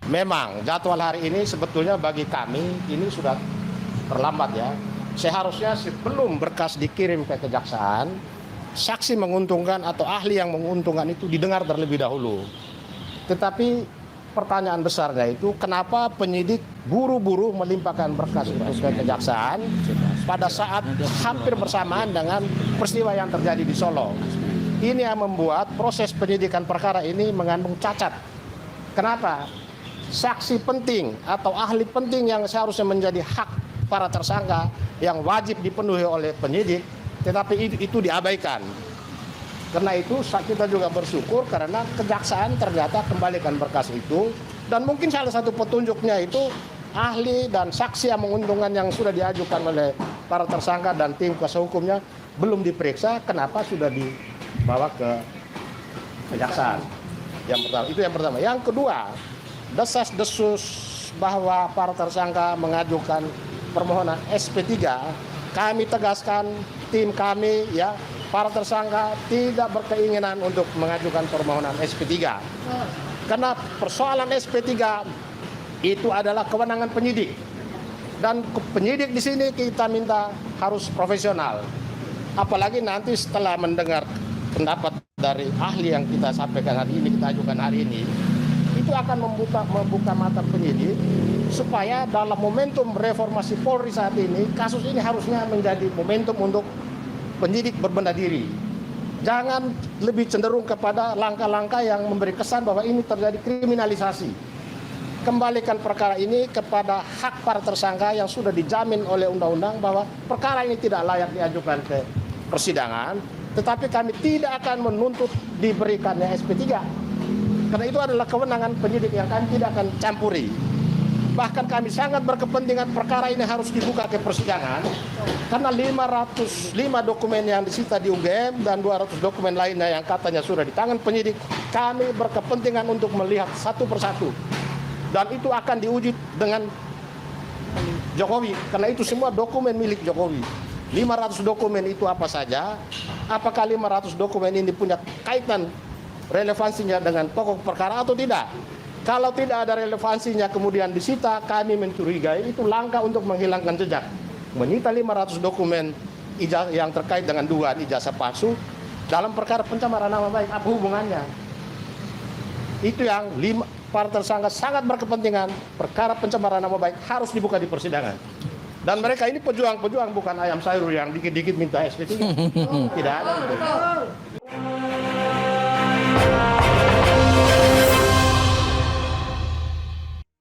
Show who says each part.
Speaker 1: Memang jadwal hari ini sebetulnya bagi kami ini sudah terlambat ya. Seharusnya sebelum berkas dikirim ke kejaksaan, saksi menguntungkan atau ahli yang menguntungkan itu didengar terlebih dahulu. Tetapi pertanyaan besarnya itu kenapa penyidik buru-buru melimpahkan berkas itu ke kejaksaan pada saat hampir bersamaan dengan peristiwa yang terjadi di Solo. Ini yang membuat proses penyidikan perkara ini mengandung cacat. Kenapa? Saksi penting atau ahli penting yang seharusnya menjadi hak para tersangka yang wajib dipenuhi oleh penyidik, tetapi itu diabaikan. Karena itu kita juga bersyukur karena kejaksaan ternyata kembalikan berkas itu, dan mungkin salah satu petunjuknya itu ahli dan saksi yang menguntungkan yang sudah diajukan oleh para tersangka dan tim kuasa hukumnya belum diperiksa, kenapa sudah dibawa ke kejaksaan. Yang pertama, itu yang pertama. Yang kedua, desas-desus bahwa para tersangka mengajukan permohonan SP3, kami tegaskan tim kami ya, para tersangka tidak berkeinginan untuk mengajukan permohonan SP3. Karena persoalan SP3 itu adalah kewenangan penyidik. Dan penyidik di sini kita minta harus profesional. Apalagi nanti setelah mendengar pendapat dari ahli yang kita sampaikan hari ini, kita ajukan hari ini, itu akan membuka mata penyidik supaya dalam momentum reformasi Polri saat ini, kasus ini harusnya menjadi momentum untuk penyidik berbenah diri. Jangan lebih cenderung kepada langkah-langkah yang memberi kesan bahwa ini terjadi kriminalisasi. Kembalikan perkara ini kepada hak para tersangka yang sudah dijamin oleh undang-undang bahwa perkara ini tidak layak diajukan ke persidangan, tetapi kami tidak akan menuntut diberikannya SP3. Karena itu adalah kewenangan penyidik yang kami tidak akan campuri. Bahkan kami sangat berkepentingan perkara ini harus dibuka ke persidangan, karena 505 dokumen yang disita di UGM dan 200 dokumen lainnya yang katanya sudah di tangan penyidik, kami berkepentingan untuk melihat satu persatu. Dan itu akan diuji dengan Jokowi, karena itu semua dokumen milik Jokowi. 500 dokumen itu apa saja? Apakah 500 dokumen ini punya kaitan relevansinya dengan pokok perkara atau tidak? Kalau tidak ada relevansinya kemudian disita, kami mencurigai itu langkah untuk menghilangkan jejak. Menyita 500 dokumen yang terkait dengan dugaan ijazah palsu dalam perkara pencemaran nama baik, apa hubungannya? Itu yang para tersangka sangat berkepentingan perkara pencemaran nama baik harus dibuka di persidangan. Dan mereka ini pejuang-pejuang, bukan ayam sayur yang dikit-dikit minta SP3. Tidak ada.